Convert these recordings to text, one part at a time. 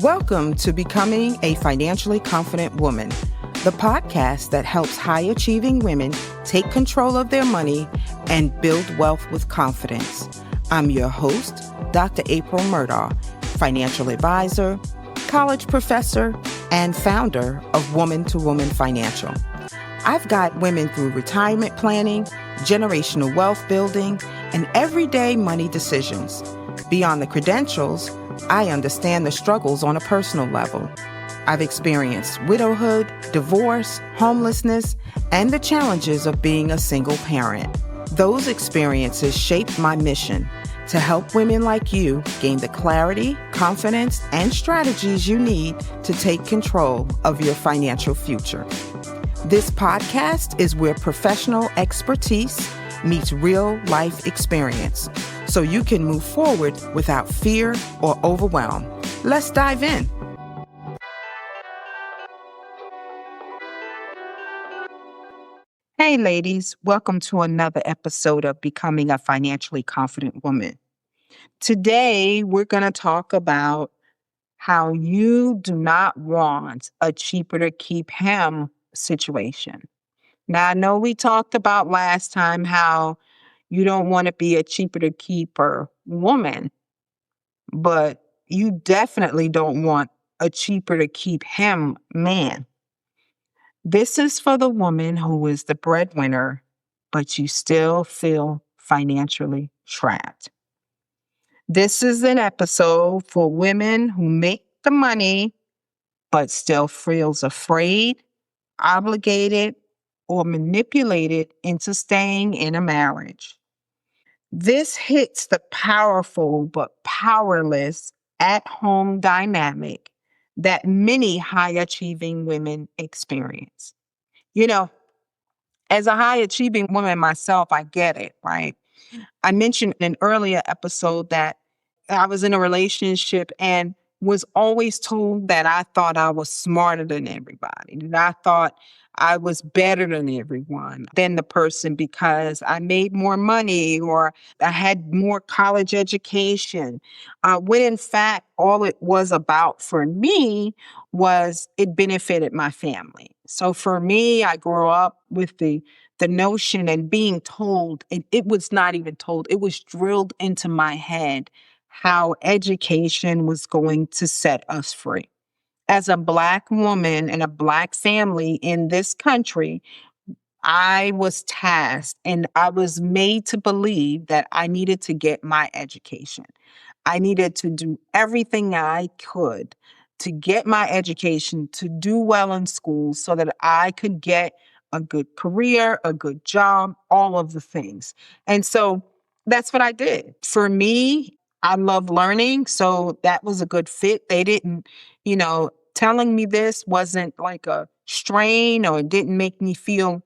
Welcome to Becoming a Financially Confident Woman, the podcast that helps high-achieving women take control of their money and build wealth with confidence. I'm your host, Dr. April Murdaugh, financial advisor, college professor, and founder of Woman to Woman Financial. I've got women through retirement planning, generational wealth building, and everyday money decisions. Beyond the credentials, I understand the struggles on a personal level. I've experienced widowhood, divorce, homelessness, and the challenges of being a single parent. Those experiences shaped my mission to help women like you gain the clarity, confidence, and strategies you need to take control of your financial future. This podcast is where professional expertise meets real-life experience, so you can move forward without fear or overwhelm. Let's dive in. Hey, ladies, welcome to another episode of Becoming a Financially Confident Woman. Today, we're going to talk about how you do not want a cheaper to keep him situation. Now, I know we talked about last time how you don't want to be a cheaper to keeper woman, but you definitely don't want a cheaper to keep him man. This is for the woman who is the breadwinner, but you still feel financially trapped. This is an episode for women who make the money, but still feels afraid, obligated, or manipulated into staying in a marriage. This hits the powerful but powerless at-home dynamic that many high-achieving women experience. You know, as a high-achieving woman myself, I get it, right? I mentioned in an earlier episode that I was in a relationship and was always told that I thought I was smarter than everybody, that I thought I was better than everyone, than the person because I made more money or I had more college education. When in fact, all it was about for me was it benefited my family. So for me, I grew up with the notion and being told, and it was not even told, it was drilled into my head how education was going to set us free. As a Black woman in a Black family in this country, I was tasked and I was made to believe that I needed to get my education. I needed to do everything I could to get my education, to do well in school so that I could get a good career, a good job, all of the things. And so that's what I did. For me, I love learning. So that was a good fit. They didn't, telling me this wasn't like a strain or it didn't make me feel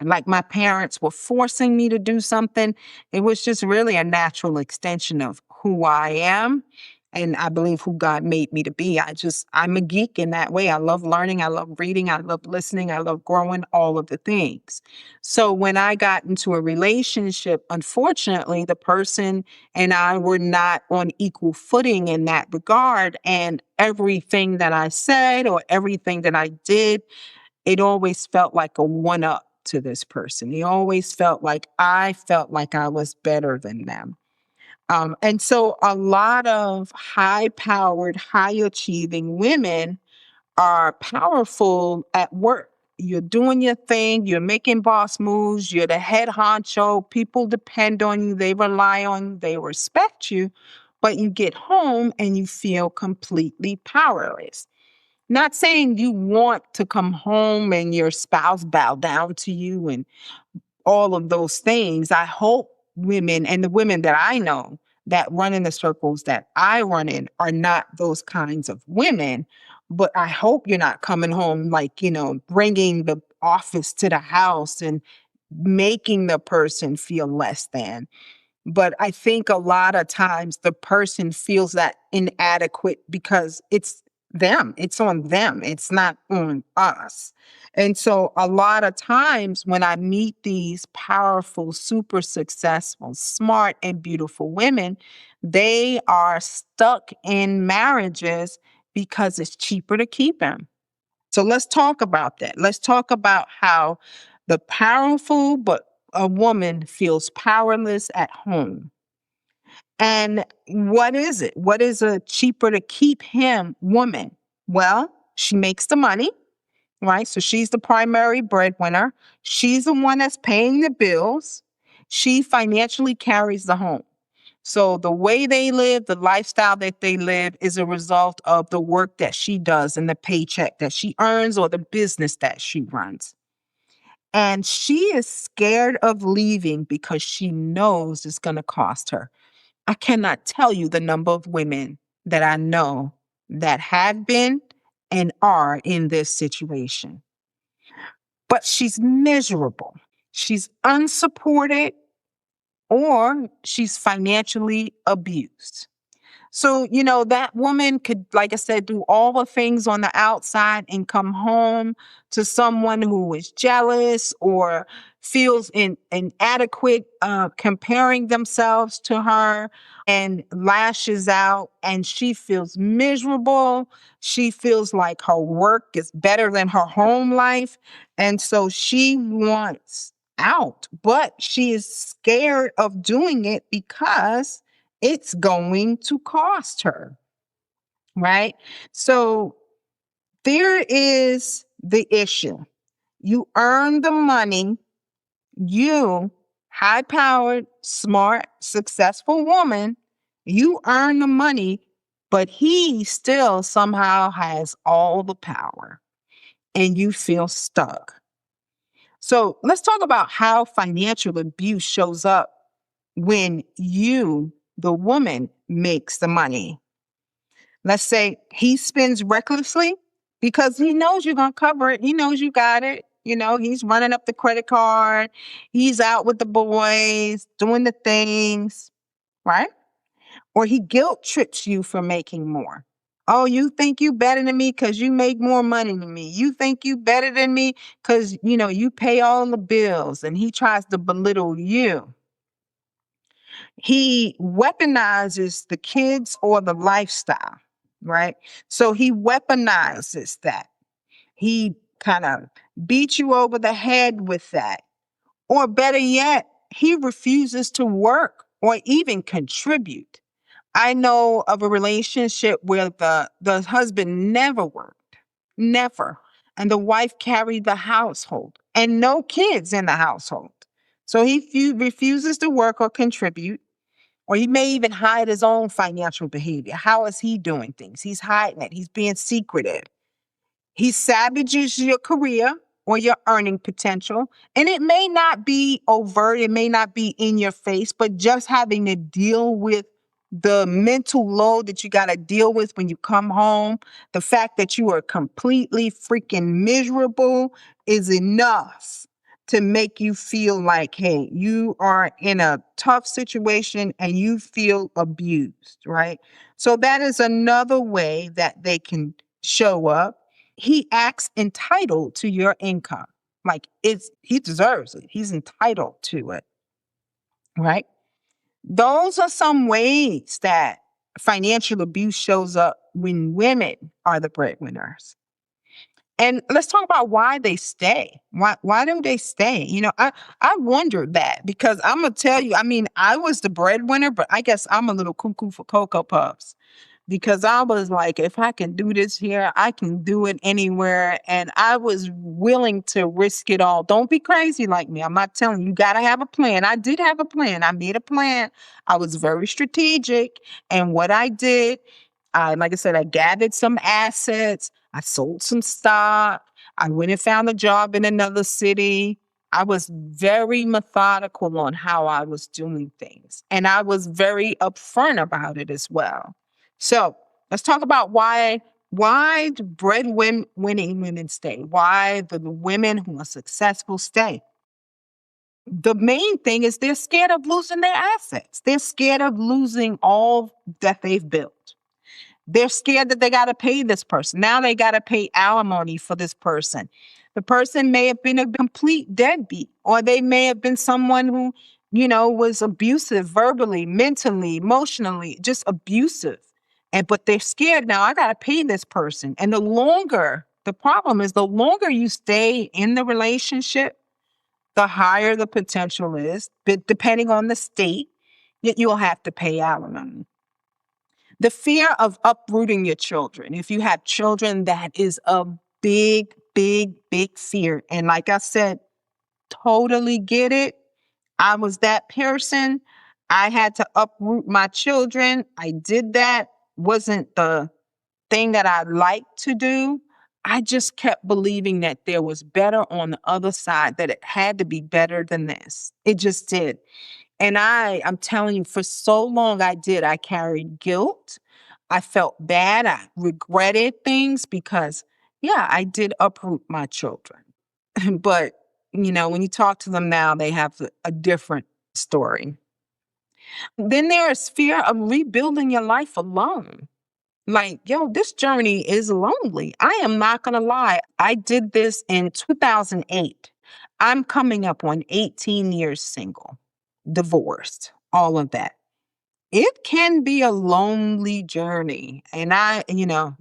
like my parents were forcing me to do something. It was just really a natural extension of who I am. And I believe who God made me to be. I'm a geek in that way. I love learning. I love reading. I love listening. I love growing, all of the things. So when I got into a relationship, unfortunately, the person and I were not on equal footing in that regard. And everything that I said or everything that I did, it always felt like a one-up to this person. He always felt like I was better than them. And so a lot of high-powered, high-achieving women are powerful at work. You're doing your thing, you're making boss moves, you're the head honcho, people depend on you, they rely on you, they respect you, but you get home and you feel completely powerless. Not saying you want to come home and your spouse bow down to you and all of those things. I hope women and the women that I know that run in the circles that I run in are not those kinds of women. But I hope you're not coming home like, bringing the office to the house and making the person feel less than. But I think a lot of times the person feels that inadequate because it's them. It's on them. It's not on us. And so a lot of times when I meet these powerful, super successful, smart, and beautiful women, they are stuck in marriages because it's cheaper to keep them. So let's talk about that. Let's talk about how the powerful but a woman feels powerless at home. And what is it? What is a cheaper to keep him woman? Well, she makes the money, right? So she's the primary breadwinner. She's the one that's paying the bills. She financially carries the home. So the way they live, the lifestyle that they live is a result of the work that she does and the paycheck that she earns or the business that she runs. And she is scared of leaving because she knows it's going to cost her. I cannot tell you the number of women that I know that have been and are in this situation. But she's miserable. She's unsupported or she's financially abused. So, that woman could, like I said, do all the things on the outside and come home to someone who is jealous or feels inadequate, comparing themselves to her and lashes out, and she feels miserable. She feels like her work is better than her home life. And so she wants out, but she is scared of doing it because it's going to cost her, right? So there is the issue. You earn the money, you, high powered, smart, successful woman, you earn the money, but he still somehow has all the power and you feel stuck. So let's talk about how financial abuse shows up when you, the woman, makes the money. Let's say he spends recklessly because he knows you're going to cover it. He knows you got it. He's running up the credit card. He's out with the boys, doing the things, right? Or he guilt trips you for making more. Oh, you think you better than me because you make more money than me. You think you better than me because, you pay all the bills, and he tries to belittle you. He weaponizes the kids or the lifestyle, right? So he weaponizes that. He kind of beats you over the head with that. Or better yet, he refuses to work or even contribute. I know of a relationship where the husband never worked, never. And the wife carried the household and no kids in the household. So he refuses to work or contribute, or he may even hide his own financial behavior. How is he doing things? He's hiding it. He's being secretive. He savages your career or your earning potential. And it may not be overt, it may not be in your face, but just having to deal with the mental load that you got to deal with when you come home, the fact that you are completely freaking miserable is enough to make you feel like, hey, you are in a tough situation and you feel abused, right? So that is another way that they can show up. He acts entitled to your income. Like he deserves it. He's entitled to it, right? Those are some ways that financial abuse shows up when women are the breadwinners. And let's talk about why they stay. Why do they stay? I wondered that because I'm gonna tell you, I mean, I was the breadwinner, but I guess I'm a little cuckoo for Cocoa Puffs because I was like, if I can do this here, I can do it anywhere. And I was willing to risk it all. Don't be crazy like me. I'm not telling you, you got to have a plan. I did have a plan. I made a plan. I was very strategic. And what I did, like I said, I gathered some assets. I sold some stock. I went and found a job in another city. I was very methodical on how I was doing things. And I was very upfront about it as well. So let's talk about why the winning women stay. Why the women who are successful stay. The main thing is they're scared of losing their assets. They're scared of losing all that they've built. They're scared that they got to pay this person. Now they got to pay alimony for this person. The person may have been a complete deadbeat, or they may have been someone who, was abusive verbally, mentally, emotionally, just abusive. But they're scared now. I got to pay this person. And the problem is, the longer you stay in the relationship, the higher the potential is, but depending on the state, that you'll have to pay alimony. The fear of uprooting your children. If you have children, that is a big, big, big fear. And like I said, totally get it. I was that person. I had to uproot my children. I did that. Wasn't the thing that I liked to do. I just kept believing that there was better on the other side, that it had to be better than this. It just did. And I'm telling you, for so long I did. I carried guilt. I felt bad. I regretted things because, yeah, I did uproot my children. But, when you talk to them now, they have a different story. Then there is fear of rebuilding your life alone. Like, yo, this journey is lonely. I am not going to lie. I did this in 2008. I'm coming up on 18 years single, divorced, all of that. It can be a lonely journey. And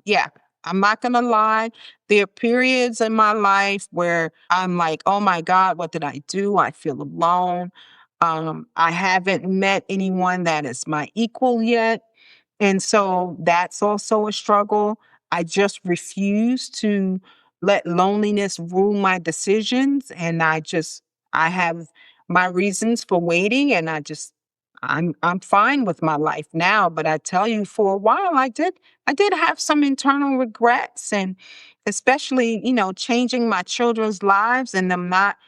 yeah, I'm not going to lie. There are periods in my life where I'm like, oh my God, what did I do? I feel alone. I haven't met anyone that is my equal yet. And so that's also a struggle. I just refuse to let loneliness rule my decisions. And I have my reasons for waiting. And I'm fine with my life now. But I tell you, for a while I did have some internal regrets, and especially, changing my children's lives and them not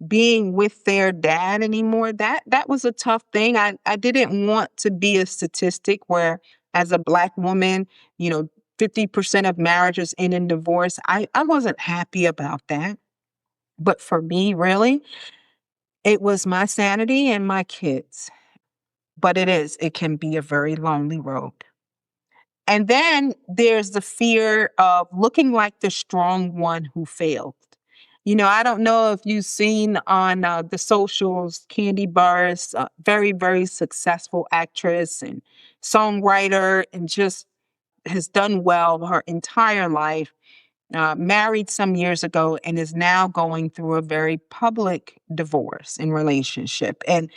being with their dad anymore. That was a tough thing. I didn't want to be a statistic where, as a Black woman, you know 50% of marriages end in divorce. I wasn't happy about that. But for me, really, it was my sanity and my kids. But it can be a very lonely road. And then there's the fear of looking like the strong one who failed. I don't know if you've seen on the socials, Candy Barr's very, very successful actress and songwriter, and just has done well her entire life. Married some years ago and is now going through a very public divorce in relationship. And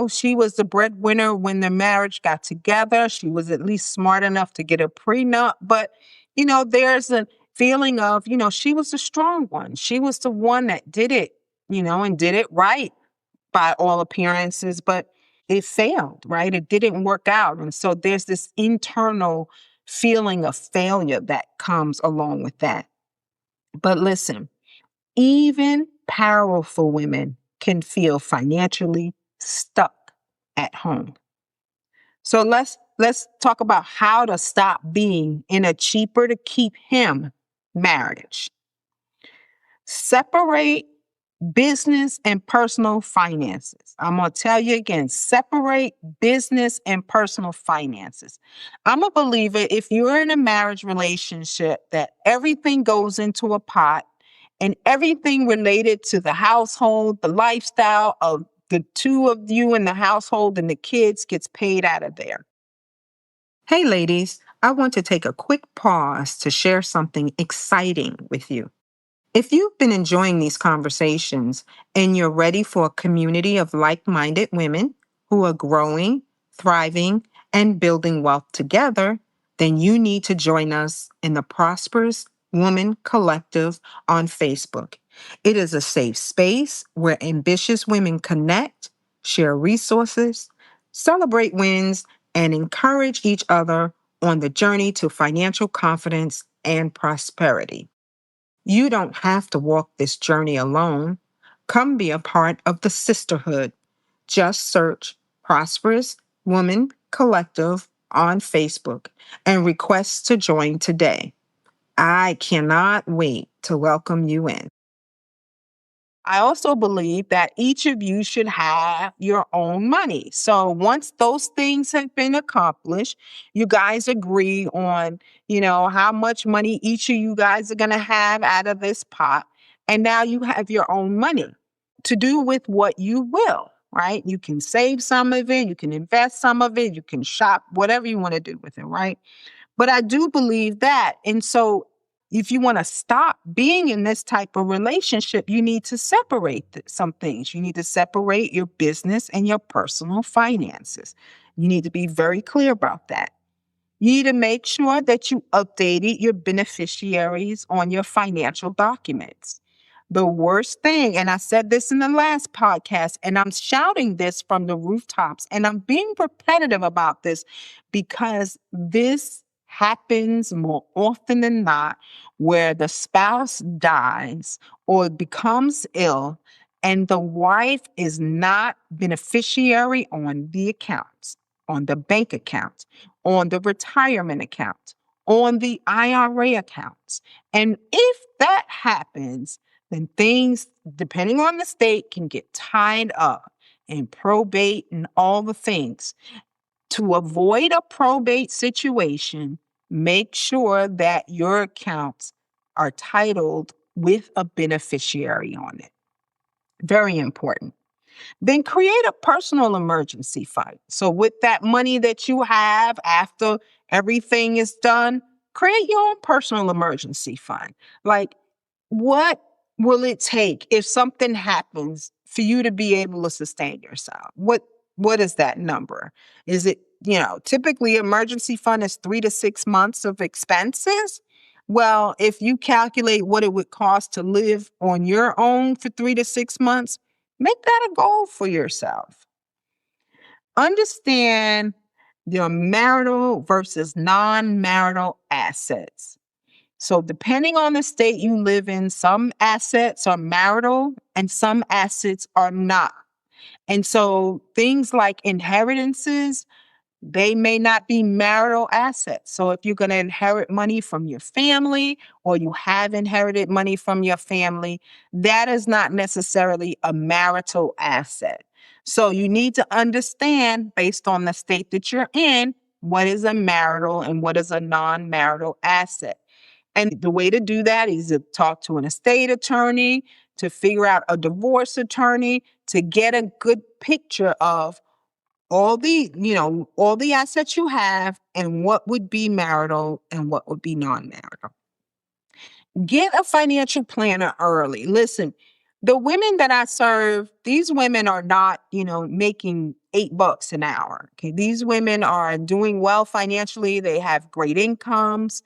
she was the breadwinner when the marriage got together. She was at least smart enough to get a prenup. But, there's a feeling of, she was the strong one. She was the one that did it, and did it right by all appearances. But it failed, right? It didn't work out. And so there's this internal feeling of failure that comes along with that. But listen, even powerful women can feel financially stuck at home. So let's talk about how to stop being in a cheaper to keep him marriage. Separate business and personal finances. I'm going to tell you again, separate business and personal finances. I'm a believer, if you're in a marriage relationship, that everything goes into a pot, and everything related to the household, the lifestyle of the two of you in the household and the kids gets paid out of there. Hey, ladies, I want to take a quick pause to share something exciting with you. If you've been enjoying these conversations and you're ready for a community of like-minded women who are growing, thriving, and building wealth together, then you need to join us in the Prosperous Woman Collective on Facebook. It is a safe space where ambitious women connect, share resources, celebrate wins, and encourage each other on the journey to financial confidence and prosperity. You don't have to walk this journey alone. Come be a part of the sisterhood. Just search Prosperous Woman Collective on Facebook and request to join today. I cannot wait to welcome you in. I also believe that each of you should have your own money. So once those things have been accomplished, you guys agree on, how much money each of you guys are going to have out of this pot. And now you have your own money to do with what you will, right? You can save some of it, you can invest some of it, you can shop, whatever you want to do with it, right? But I do believe that. And so if you want to stop being in this type of relationship, you need to separate some things. You need to separate your business and your personal finances. You need to be very clear about that. You need to make sure that you updated your beneficiaries on your financial documents. The worst thing, and I said this in the last podcast, and I'm shouting this from the rooftops, and I'm being repetitive about this because this happens more often than not where the spouse dies or becomes ill and the wife is not beneficiary on the accounts, on the bank accounts, on the retirement accounts, on the IRA accounts. And if that happens, then things, depending on the state, can get tied up in probate and all the things. To avoid a probate situation, make sure that your accounts are titled with a beneficiary on it. Very important. Then create a personal emergency fund. So, with that money that you have after everything is done, create your own personal emergency fund. Like, what will it take if something happens for you to be able to sustain yourself? What is that number? Is it, typically emergency fund is 3 to 6 months of expenses. Well, if you calculate what it would cost to live on your own for 3 to 6 months, make that a goal for yourself. Understand your marital versus non-marital assets. So, depending on the state you live in, some assets are marital and some assets are not. And so, things like inheritances, they may not be marital assets. So, if you're going to inherit money from your family or you have inherited money from your family, that is not necessarily a marital asset. So, you need to understand, based on the state that you're in, what is a marital and what is a non marital asset. And the way to do that is to talk to an estate attorney, to figure out a divorce attorney, to get a good picture of all the assets you have and what would be marital and what would be non-marital. Get a financial planner early. Listen, the women that I serve, these women are not, making $8 an hour. Okay. These women are doing well financially. They have great incomes.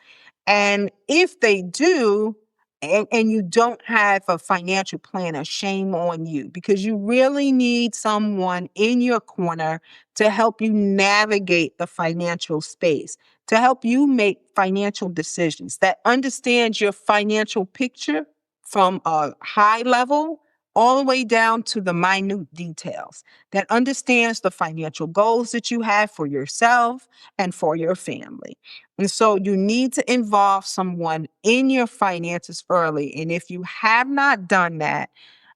And if they do, and you don't have a financial planner, shame on you because you really need someone in your corner to help you navigate the financial space, to help you make financial decisions that understands your financial picture from a high level all the way down to the minute details, that understands the financial goals that you have for yourself and for your family. And so you need to involve someone in your finances early. And if you have not done that,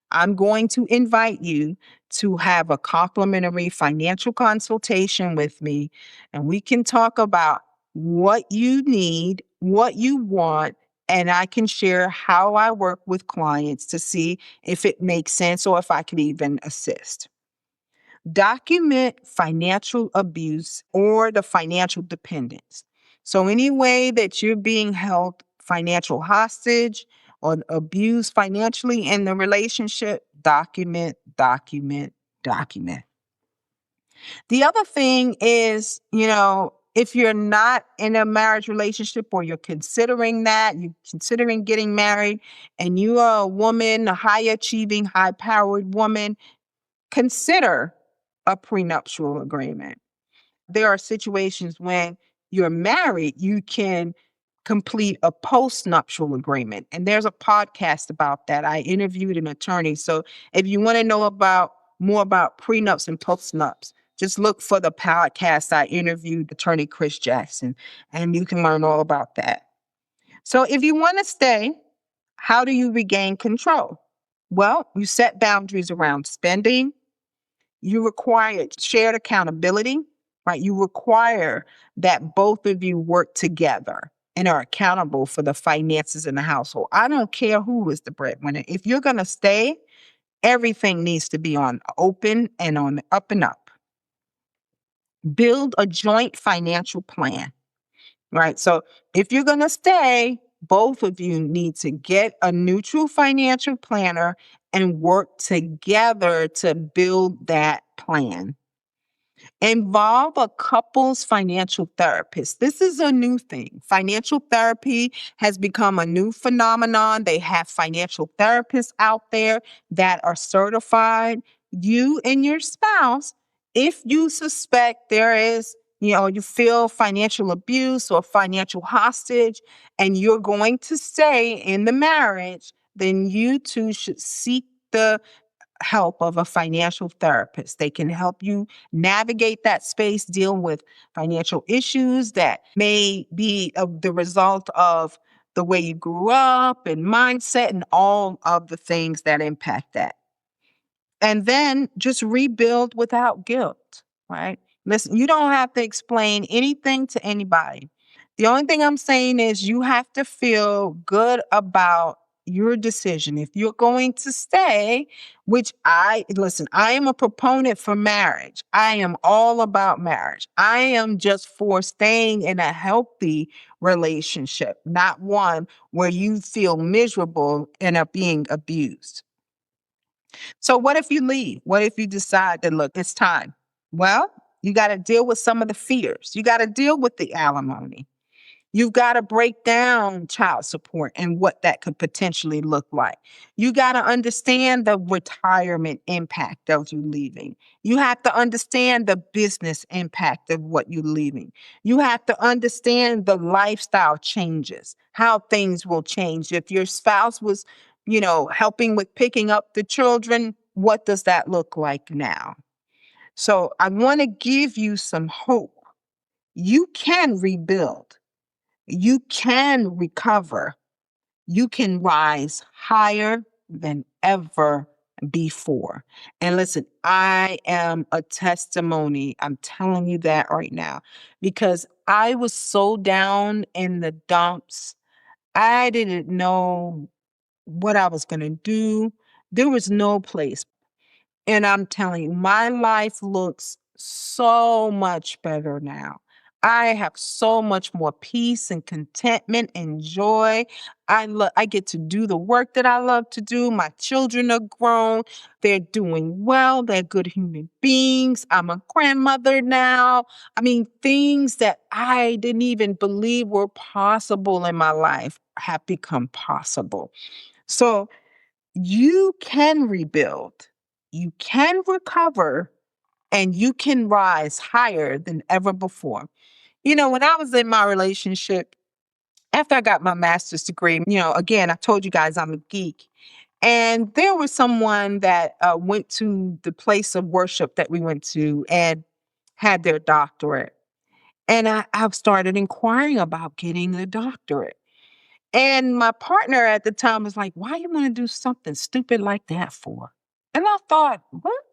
I'm going to invite you to have a complimentary financial consultation with me, and we can talk about what you need, what you want, and I can share how I work with clients to see if it makes sense or if I could even assist. Document financial abuse or the financial dependence. So, any way that you're being held financial hostage or abused financially in the relationship, document, document, document. The other thing is, if you're not in a marriage relationship or you're considering that, you're considering getting married, and you are a woman, a high achieving, high powered woman, consider a prenuptial agreement. There are situations when you're married, you can complete a postnuptial agreement. And there's a podcast about that. I interviewed an attorney. So if you want to know about more about prenups and postnups, just look for the podcast. I interviewed attorney Chris Jackson, and you can learn all about that. So if you want to stay, how do you regain control? Well, you set boundaries around spending. You require shared accountability, right? You require that both of you work together and are accountable for the finances in the household. I don't care who is the breadwinner. If you're going to stay, everything needs to be on open and on the up and up. Build a joint financial plan, right? So if you're going to stay, both of you need to get a neutral financial planner and work together to build that plan. Involve a couple's financial therapist. This is a new thing. Financial therapy has become a new phenomenon. They have financial therapists out there that are certified. You and your spouse, if you suspect there is, you feel financial abuse or financial hostage, and you're going to stay in the marriage, then you two should seek the help of a financial therapist. They can help you navigate that space, deal with financial issues that may be the result of the way you grew up and mindset and all of the things that impact that. And then just rebuild without guilt, right? Listen, you don't have to explain anything to anybody. The only thing I'm saying is you have to feel good about your decision. If you're going to stay, which I am a proponent for marriage. I am all about marriage. I am just for staying in a healthy relationship, not one where you feel miserable and are being abused. So what if you leave? What if you decide that, look, it's time? Well, you got to deal with some of the fears. You got to deal with the alimony. You've got to break down child support and what that could potentially look like. You got to understand the retirement impact of you leaving. You have to understand the business impact of what you're leaving. You have to understand the lifestyle changes, how things will change. If your spouse was, helping with picking up the children, what does that look like now? So I want to give you some hope. You can rebuild. You can recover. You can rise higher than ever before. And listen, I am a testimony. I'm telling you that right now because I was so down in the dumps. I didn't know what I was going to do. There was no place. And I'm telling you, my life looks so much better now. I have so much more peace and contentment and joy. I get to do the work that I love to do. My children are grown. They're doing well. They're good human beings. I'm a grandmother now. I mean, things that I didn't even believe were possible in my life have become possible. So you can rebuild, you can recover, and you can rise higher than ever before. When I was in my relationship, after I got my master's degree, again, I told you guys I'm a geek. And there was someone that went to the place of worship that we went to and had their doctorate. And I started inquiring about getting the doctorate. And my partner at the time was like, why you want to do something stupid like that for? And I thought, what?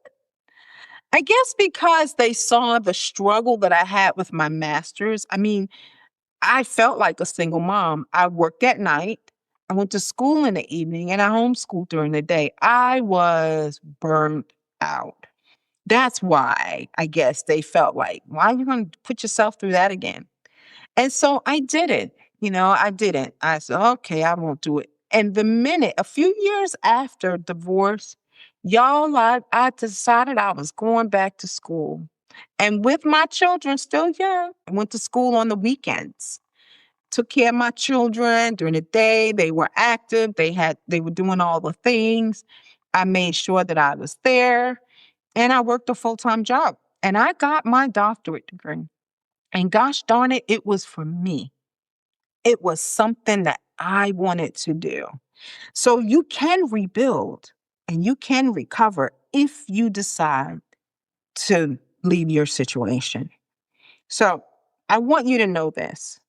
I guess because they saw the struggle that I had with my master's. I mean, I felt like a single mom. I worked at night. I went to school in the evening and I homeschooled during the day. I was burned out. That's why I guess they felt like, why are you going to put yourself through that again? And so I did it. I didn't. I said, okay, I won't do it. And a few years after divorce, y'all, I decided I was going back to school. And with my children still young, I went to school on the weekends. Took care of my children during the day. They were active. They were doing all the things. I made sure that I was there and I worked a full-time job. And I got my doctorate degree. And gosh darn it, it was for me. It was something that I wanted to do. So you can rebuild and you can recover if you decide to leave your situation. So I want you to know this.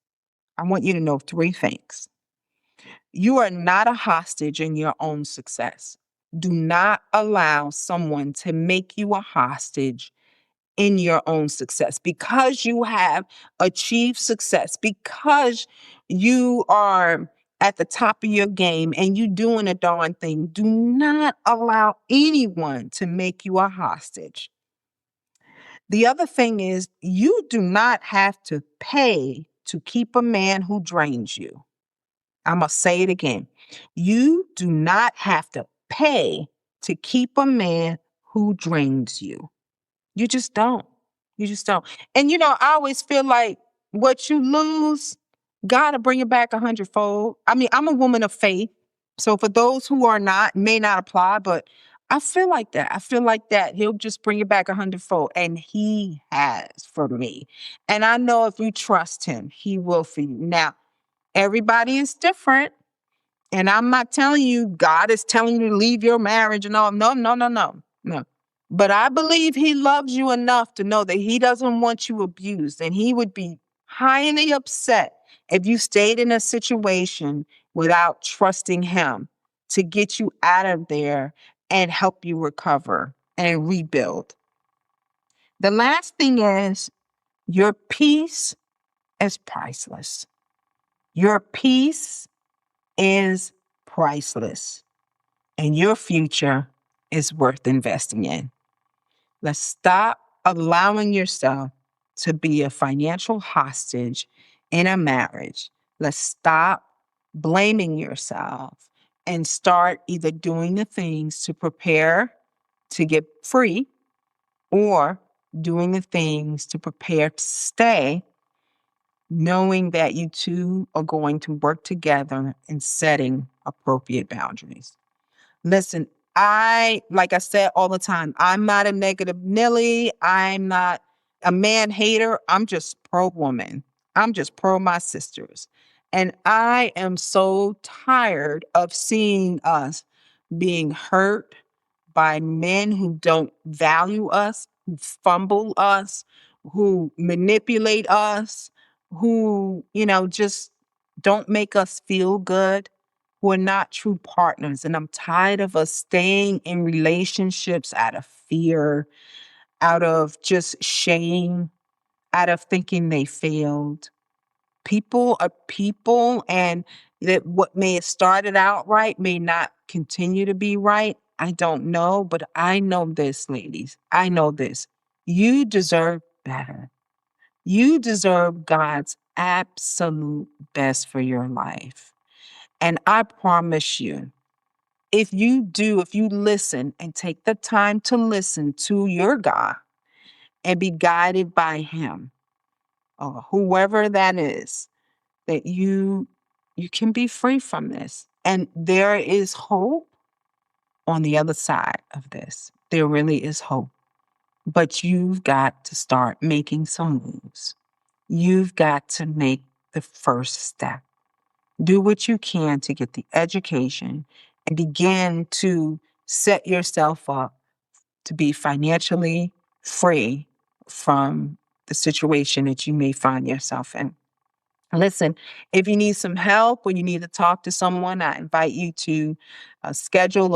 I want you to know three things. You are not a hostage in your own success. Do not allow someone to make you a hostage in your own success because you have achieved success, because you are at the top of your game and you doing a darn thing. Do not allow anyone to make you a hostage. The other thing is, you do not have to pay to keep a man who drains you. I'm going to say it again. You do not have to pay to keep a man who drains you. You just don't. You just don't. And I always feel like what you lose, God will bring it back 100-fold. I mean, I'm a woman of faith. So for those who are not, may not apply, but I feel like that. I feel like that he'll just bring it back 100-fold. And he has for me. And I know if you trust him, he will for you. Now, everybody is different. And I'm not telling you God is telling you to leave your marriage and all. No, no, no, no, no. But I believe he loves you enough to know that he doesn't want you abused. And he would be highly upset if you stayed in a situation without trusting him to get you out of there and help you recover and rebuild. The last thing is, your peace is priceless. Your peace is priceless, and your future is worth investing in. Let's stop allowing yourself to be a financial hostage in a marriage. Let's stop blaming yourself and start either doing the things to prepare to get free or doing the things to prepare to stay, knowing that you two are going to work together and setting appropriate boundaries. Listen, like I said all the time, I'm not a negative Nelly. I'm not a man hater. I'm just pro woman. I'm just pro my sisters. And I am so tired of seeing us being hurt by men who don't value us, who fumble us, who manipulate us, who, just don't make us feel good, who are not true partners. And I'm tired of us staying in relationships out of fear, out of just shame, out of thinking they failed. People are people, and that what may have started out right may not continue to be right. I don't know, but I know this, ladies. I know this. You deserve better. You deserve God's absolute best for your life. And I promise you, if you listen and take the time to listen to your God and be guided by him, or whoever that is, that you can be free from this. And there is hope on the other side of this. There really is hope. But you've got to start making some moves. You've got to make the first step. Do what you can to get the education and begin to set yourself up to be financially free from the situation that you may find yourself in. Listen, if you need some help or you need to talk to someone, I invite you to schedule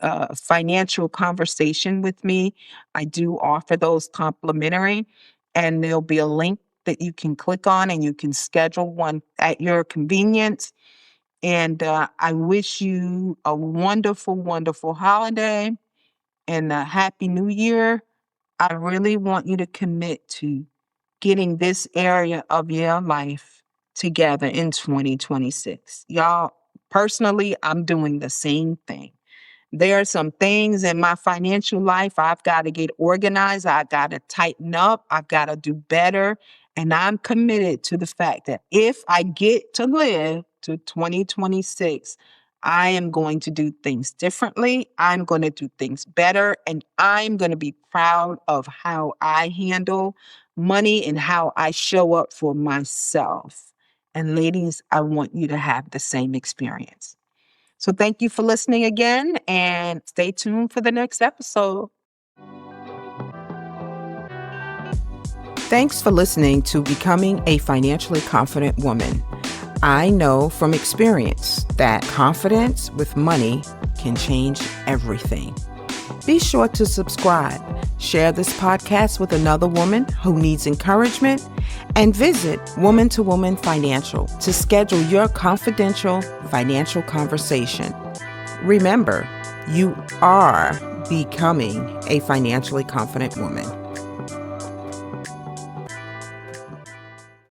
a financial conversation with me. I do offer those complimentary, and there'll be a link that you can click on and you can schedule one at your convenience. And I wish you a wonderful, wonderful holiday and a happy new year. I really want you to commit to getting this area of your life together in 2026. Y'all, personally, I'm doing the same thing. There are some things in my financial life I've got to get organized. I've got to tighten up. I've got to do better. And I'm committed to the fact that if I get to live to 2026, I am going to do things differently. I'm going to do things better. And I'm going to be proud of how I handle money and how I show up for myself. And ladies, I want you to have the same experience. So thank you for listening again, and stay tuned for the next episode. Thanks for listening to Becoming a Financially Confident Woman. I know from experience that confidence with money can change everything. Be sure to subscribe, share this podcast with another woman who needs encouragement, and visit Woman to Woman Financial to schedule your confidential financial conversation. Remember, you are becoming a financially confident woman.